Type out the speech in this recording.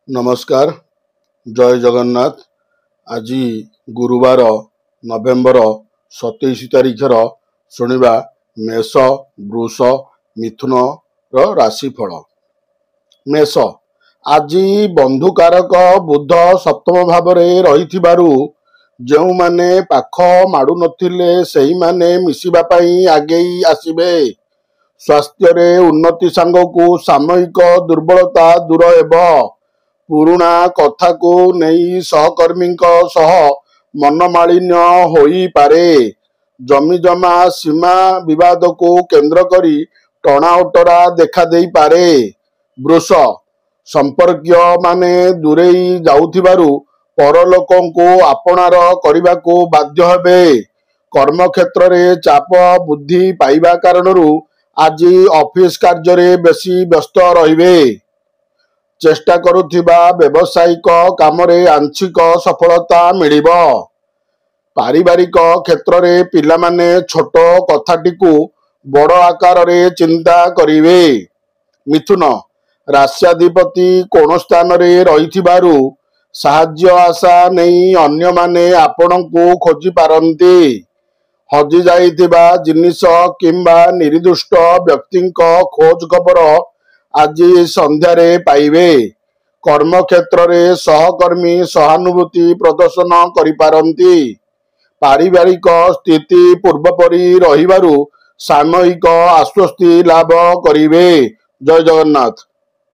नमस्कार। जय जगन्नाथ। आज गुरुवार नवेम्बर 27 तारिखर शुणा मेष वृष मिथुन राशिफल। मेष आज बंधुकारक बुध सप्तम भाव रही जो माने पाख माडु नथिले सेही माने मिसिबा पई आगेई आसिबे। स्वास्थ्य रे उन्नति सांगकु सामयिक दुर्बलता दूर हेबो। पुराणा कथा को नहीं सहकर्मी सह मनमालिन्य होई पारे। जमी जमा सीमा विवाद को केंद्र करी टणाउटरा देखा देई पारे। वृष संपर्कीय माने दूरेई जाउथिबारु परलोकों को आपणार करिबा को बाध्य हेबे। कर्म क्षेत्र रे चाप बुद्धि पाइबा कारणरू आज ऑफिस कार्य रे बेसी व्यस्त रहिबे। चेष्टा करुथिबा व्यवसायिक काम रे आंशिक सफलता मिलिबो। पारिवारिक क्षेत्र रे पिला माने छोट कथाटिकु बड़ आकार रे चिंता करिवे। मिथुन राष्ट्राधिपति कोन स्थान रे रहिथिबारु साहाय्य आशा नहीं अन्य माने आपणको खोजी पारंती। हजि जाइथिबा जिनिस किंबा निर्दुष्ट व्यक्तिंक खोज खबर आज संध्यारे पाइबे। कर्म क्षेत्र रे सहकर्मी सहानुभूति प्रदर्शन करि पारंती। पारिवारिक स्थिति पूर्वपरि रहिबारु सामयिक आश्वस्ति लाभ करिवे। जय जगन्नाथ।